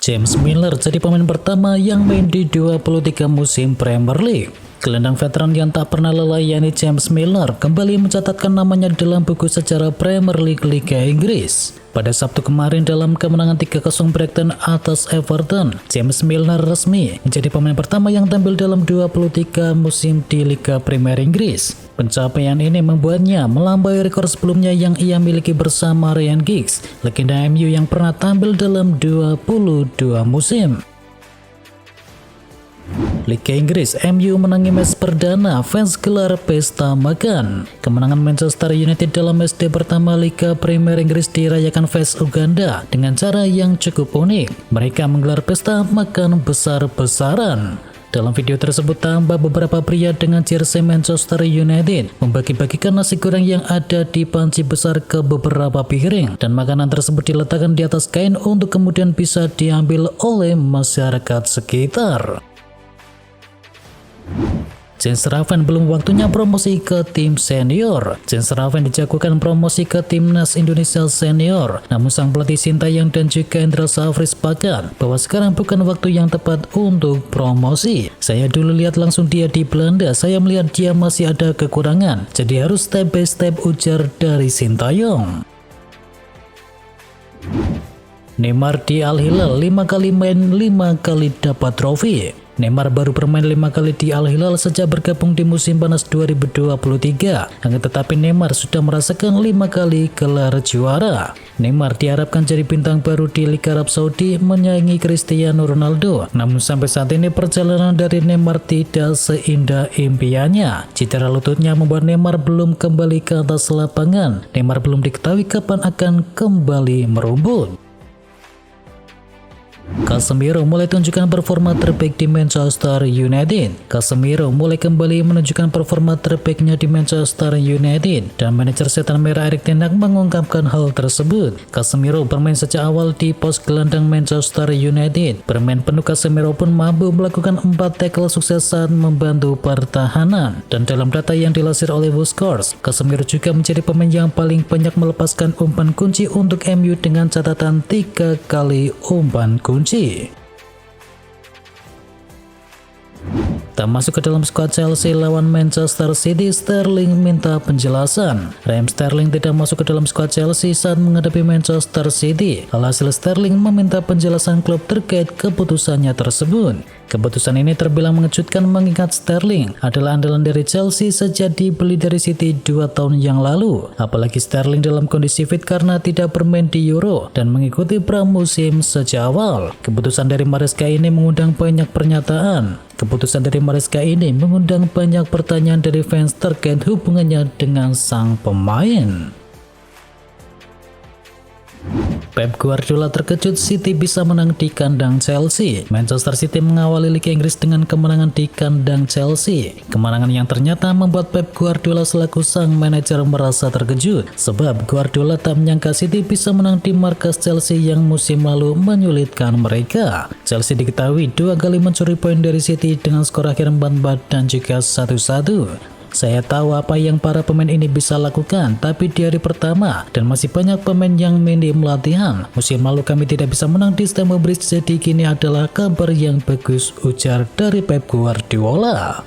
James Milner jadi pemain pertama yang main di 23 musim Premier League. Gelandang veteran yang tak pernah lelah yakni James Milner kembali mencatatkan namanya dalam buku sejarah Premier League Liga Inggris. Pada Sabtu kemarin dalam kemenangan 3-0 Brighton atas Everton, James Milner resmi menjadi pemain pertama yang tampil dalam 23 musim di Liga Premier Inggris. Pencapaian ini membuatnya melampaui rekor sebelumnya yang ia miliki bersama Ryan Giggs, legenda MU yang pernah tampil dalam 22 musim. Liga Inggris, MU menangi match perdana, fans gelar pesta makan. Kemenangan Manchester United dalam matchday pertama Liga Premier Inggris dirayakan fans Uganda dengan cara yang cukup unik. Mereka menggelar pesta makan besar-besaran. Dalam video tersebut tampak beberapa pria dengan jersey Manchester United membagi-bagikan nasi goreng yang ada di panci besar ke beberapa piring, dan makanan tersebut diletakkan di atas kain untuk kemudian bisa diambil oleh masyarakat sekitar. Jens Raven belum waktunya promosi ke tim senior. Jens Raven dijagokan promosi ke timnas Indonesia senior, namun sang pelatih Sintayong dan juga Indra Safri sepakat bahwa sekarang bukan waktu yang tepat untuk promosi. Saya dulu lihat langsung dia di Belanda, saya melihat dia masih ada kekurangan, jadi harus step by step, ujar dari Sintayong. Neymar di Al Hilal 5 kali main 5 kali dapat trofi. Neymar baru bermain 5 kali di Al Hilal sejak bergabung di musim panas 2023. Akan tetapi Neymar sudah merasakan 5 kali gelar juara. Neymar diharapkan jadi bintang baru di Liga Arab Saudi menyaingi Cristiano Ronaldo. Namun sampai saat ini perjalanan dari Neymar tidak seindah impiannya. Cedera lututnya membuat Neymar belum kembali ke atas lapangan. Neymar belum diketahui kapan akan kembali merumput. Casemiro mulai tunjukkan performa terbaik di Manchester United. Casemiro mulai kembali menunjukkan performa terbaiknya di Manchester United, dan manajer setan merah Erik ten Hag mengungkapkan hal tersebut. Casemiro bermain sejak awal di pos gelandang Manchester United. Bermain penuh, Casemiro pun mampu melakukan 4 tackle sukses saat membantu pertahanan. Dan dalam data yang dilansir oleh WhoScored, Casemiro juga menjadi pemain yang paling banyak melepaskan umpan kunci untuk MU dengan catatan 3 kali umpan kunci. Tak masuk ke dalam skuad Chelsea lawan Manchester City, Sterling minta penjelasan. Raheem Sterling tidak masuk ke dalam skuad Chelsea saat menghadapi Manchester City. Alhasil Sterling meminta penjelasan klub terkait keputusannya tersebut. Keputusan ini terbilang mengejutkan mengingat Sterling adalah andalan dari Chelsea sejak dibeli dari City 2 tahun yang lalu. Apalagi Sterling dalam kondisi fit karena tidak bermain di Euro dan mengikuti pramusim sejak awal. Keputusan dari Maresca ini mengundang banyak pernyataan. Keputusan dari Maresca ini mengundang banyak pertanyaan dari fans terkait hubungannya dengan sang pemain. Pep Guardiola terkejut City bisa menang di kandang Chelsea. Manchester City mengawali Liga Inggris dengan kemenangan di kandang Chelsea. Kemenangan yang ternyata membuat Pep Guardiola selaku sang manajer merasa terkejut, sebab Guardiola tak menyangka City bisa menang di markas Chelsea yang musim lalu menyulitkan mereka. Chelsea diketahui 2 kali mencuri poin dari City dengan skor akhir 4-4 dan juga 1-1. Saya tahu apa yang para pemain ini bisa lakukan, tapi di hari pertama dan masih banyak pemain yang minim latihan. Musim lalu kami tidak bisa menang di Stamford Bridge, jadi kini adalah kabar yang bagus, ujar dari Pep Guardiola.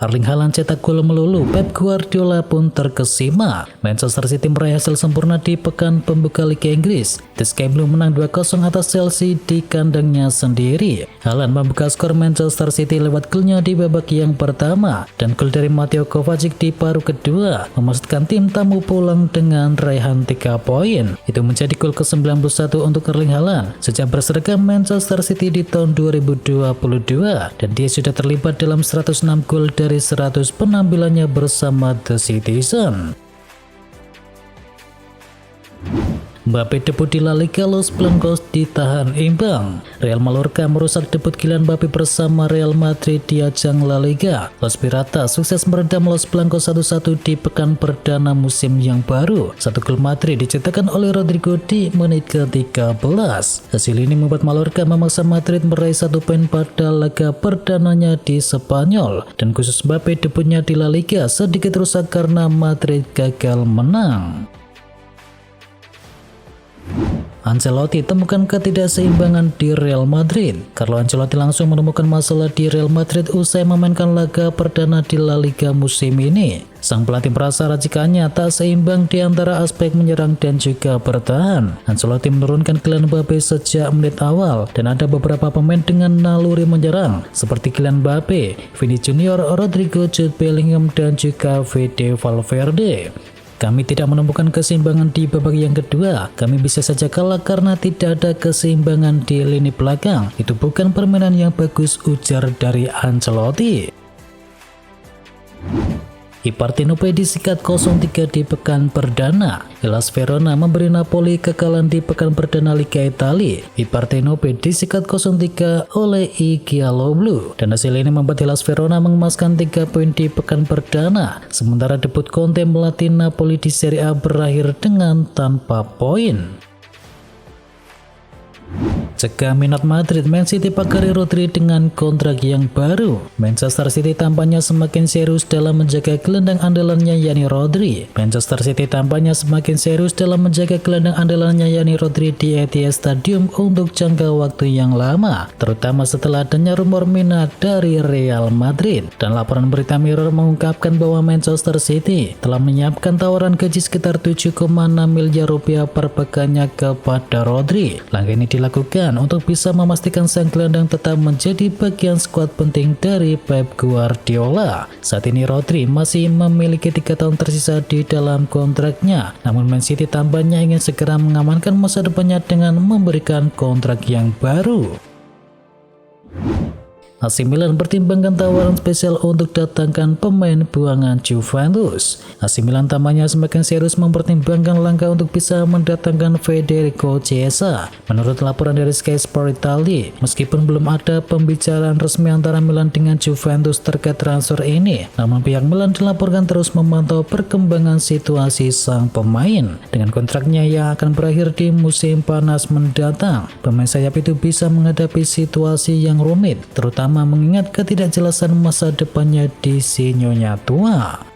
Erling Haaland cetak gol melulu, Pep Guardiola pun terkesima. Manchester City meraih hasil sempurna di pekan pembuka Liga Inggris. The Sky Blue menang 2-0 atas Chelsea di kandangnya sendiri. Haaland membuka skor Manchester City lewat golnya di babak yang pertama, dan gol dari Mateo Kovacic di paruh kedua memastikan tim tamu pulang dengan raihan 3 poin. Itu menjadi gol ke-91 untuk Erling Haaland sejak berseragam Manchester City di tahun 2022, dan dia sudah terlibat dalam 106 gol dari 100 penampilannya bersama The Citizen. Mbappe debut di La Liga, Los Blancos ditahan imbang. Real Mallorca merusak debut Kylian Mbappe bersama Real Madrid di ajang La Liga. Los Piratas sukses meredam Los Blancos 1-1 di pekan perdana musim yang baru. 1 gol Madrid dicetakkan oleh Rodrigo di menit ke-13. Hasil ini membuat Mallorca memaksa Madrid meraih 1 poin pada laga perdananya di Spanyol. Dan khusus Mbappe, debutnya di La Liga sedikit rusak karena Madrid gagal menang. Ancelotti temukan ketidakseimbangan di Real Madrid. Carlo Ancelotti langsung menemukan masalah di Real Madrid usai memainkan laga perdana di La Liga musim ini. Sang pelatih merasa racikannya tak seimbang di antara aspek menyerang dan juga bertahan. Ancelotti menurunkan Kylian Mbappe sejak menit awal dan ada beberapa pemain dengan naluri menyerang seperti Kylian Mbappe, Vini Junior, Rodrigo, Jude Bellingham dan juga Fede Valverde. Kami tidak menemukan keseimbangan di babak yang kedua. Kami bisa saja kalah karena tidak ada keseimbangan di lini belakang. Itu bukan permainan yang bagus, ujar dari Ancelotti. I Partenope disikat 0-3 di pekan perdana. Hellas Verona memberi Napoli kekalahan di pekan perdana Liga Italia. I Partenope disikat 0-3 oleh I Gialloblu. Dan hasil ini membuat Hellas Verona mengemaskan 3 poin di pekan perdana. Sementara debut Conte melatih Napoli di Serie A berakhir dengan tanpa poin. Cegah minat Madrid, Man City pakari Rodri dengan kontrak yang baru. Manchester City tampaknya semakin serius dalam menjaga gelandang andalannya yakni Rodri. Manchester City tampaknya semakin serius dalam menjaga gelandang andalannya yakni Rodri di Etihad Stadium untuk jangka waktu yang lama, terutama setelah adanya rumor minat dari Real Madrid. Dan laporan berita Mirror mengungkapkan bahwa Manchester City telah menyiapkan tawaran gaji sekitar 7,6 miliar rupiah per pekannya kepada Rodri. Langkah ini dilakukan untuk bisa memastikan sang gelandang tetap menjadi bagian skuad penting dari Pep Guardiola. Saat ini Rodri masih memiliki 3 tahun tersisa di dalam kontraknya, namun Man City tampaknya ingin segera mengamankan masa depannya dengan memberikan kontrak yang baru. AC Milan pertimbangkan tawaran spesial untuk datangkan pemain buangan Juventus. AC Milan tampaknya semakin serius mempertimbangkan langkah untuk bisa mendatangkan Federico Chiesa. Menurut laporan dari Sky Sport Italia, meskipun belum ada pembicaraan resmi antara Milan dengan Juventus terkait transfer ini, namun pihak Milan dilaporkan terus memantau perkembangan situasi sang pemain. Dengan kontraknya yang akan berakhir di musim panas mendatang, pemain sayap itu bisa menghadapi situasi yang rumit, terutama mengingat ketidakjelasan masa depannya di sinyonya tua.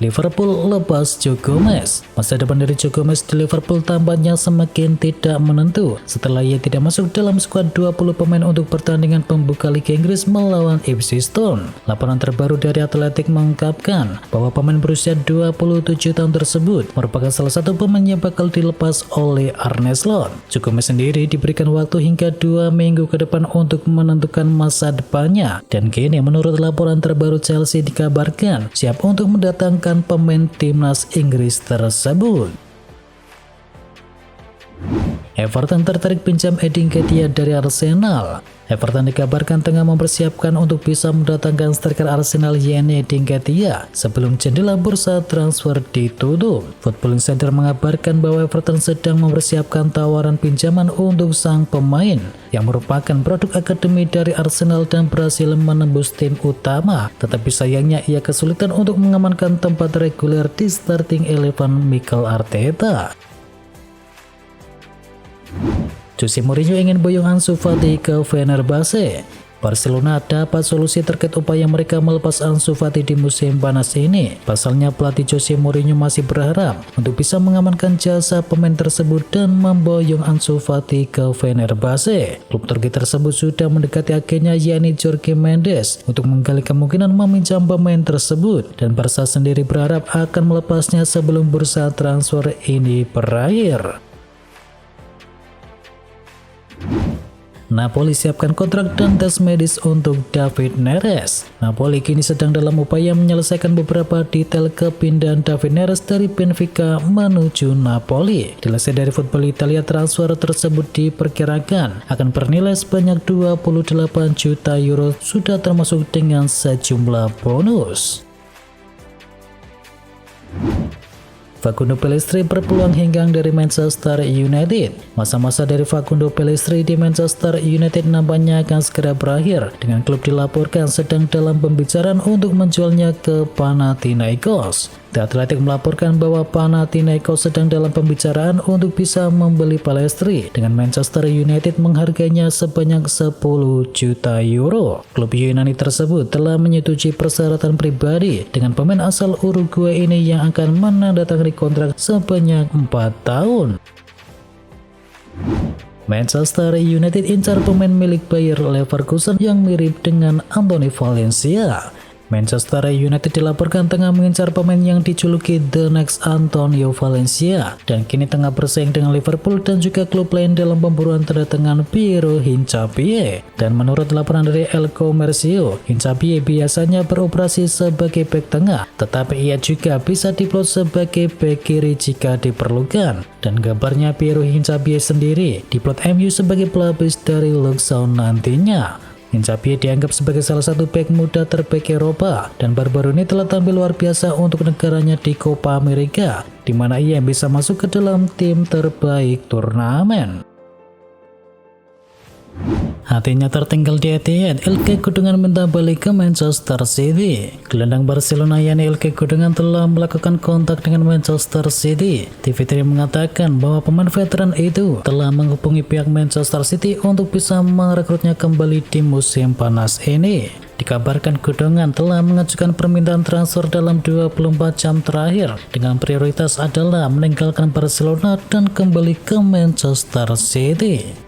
Liverpool lepas Joe Gomez. Masa depan dari Joe Gomez di Liverpool tampaknya semakin tidak menentu setelah ia tidak masuk dalam skuad 20 pemain untuk pertandingan pembuka Liga Inggris melawan Ipswich Town. Laporan terbaru dari Athletic mengungkapkan bahwa pemain berusia 27 tahun tersebut merupakan salah satu pemain yang bakal dilepas oleh Arne Slot. Joe Gomez sendiri diberikan waktu hingga 2 minggu ke depan untuk menentukan masa depannya, dan kini menurut laporan terbaru Chelsea dikabarkan siap untuk mendatangkan pemain timnas Inggris tersebut. Everton tertarik pinjam Eddie Nketiah dari Arsenal. Everton dikabarkan tengah mempersiapkan untuk bisa mendatangkan striker Arsenal yakni Eddie Nketiah sebelum jendela bursa transfer ditutup. Football Insider mengabarkan bahwa Everton sedang mempersiapkan tawaran pinjaman untuk sang pemain yang merupakan produk akademi dari Arsenal dan berhasil menembus tim utama. Tetapi sayangnya ia kesulitan untuk mengamankan tempat reguler di starting 11 Mikel Arteta. Jose Mourinho ingin boyong Ansu Fati ke Fenerbahce. Barcelona dapat solusi terkait upaya mereka melepas Ansu Fati di musim panas ini. Pasalnya pelatih Jose Mourinho masih berharap untuk bisa mengamankan jasa pemain tersebut dan memboyong Ansu Fati ke Fenerbahce. Klub Turki tersebut sudah mendekati agennya yakni Jorge Mendes untuk menggali kemungkinan meminjam pemain tersebut, dan Barca sendiri berharap akan melepasnya sebelum bursa transfer ini berakhir. Napoli siapkan kontrak dan tes medis untuk David Neres. Napoli kini sedang dalam upaya menyelesaikan beberapa detail kepindahan David Neres dari Benfica menuju Napoli. Dilansir dari Football Italia, transfer tersebut diperkirakan akan bernilai sebanyak 28 juta euro, sudah termasuk dengan sejumlah bonus. Facundo Pellistri berpeluang henggang dari Manchester United. Masa-masa dari Facundo Pellistri di Manchester United nampaknya akan segera berakhir, dengan klub dilaporkan sedang dalam pembicaraan untuk menjualnya ke Panathinaikos. The Athletic melaporkan bahwa Panathinaikos sedang dalam pembicaraan untuk bisa membeli Pellistri, dengan Manchester United menghargainya sebanyak 10 juta euro. Klub Yunani tersebut telah menyetujui persyaratan pribadi dengan pemain asal Uruguay ini yang akan menandatangani memperoleh kontrak sebanyak 4 tahun. Manchester United incar pemain milik Bayer Leverkusen yang mirip dengan Anthony Valencia. Manchester United dilaporkan tengah mengincar pemain yang dijuluki The Next Antonio Valencia dan kini tengah bersaing dengan Liverpool dan juga klub lain dalam pemburuan kedatangan Piero Hincapié. Dan menurut laporan dari El Comercio, Hincapié biasanya beroperasi sebagai bek tengah, tetapi ia juga bisa diplot sebagai bek kiri jika diperlukan. Dan kabarnya Piero Hincapié sendiri diplot MU sebagai pelapis dari Luke Shaw nantinya. Hincapié dianggap sebagai salah satu bek muda terbaik Eropa dan baru-baru ini telah tampil luar biasa untuk negaranya di Copa America, di mana ia bisa masuk ke dalam tim terbaik turnamen. Hatinya tertinggal di Etihad, Ilkay Gundogan minta balik ke Manchester City. Gelandang Barcelona yakni Ilkay Gundogan telah melakukan kontak dengan Manchester City. TV3 mengatakan bahwa pemain veteran itu telah menghubungi pihak Manchester City untuk bisa merekrutnya kembali di musim panas ini. Dikabarkan Gundogan telah mengajukan permintaan transfer dalam 24 jam terakhir dengan prioritas adalah meninggalkan Barcelona dan kembali ke Manchester City.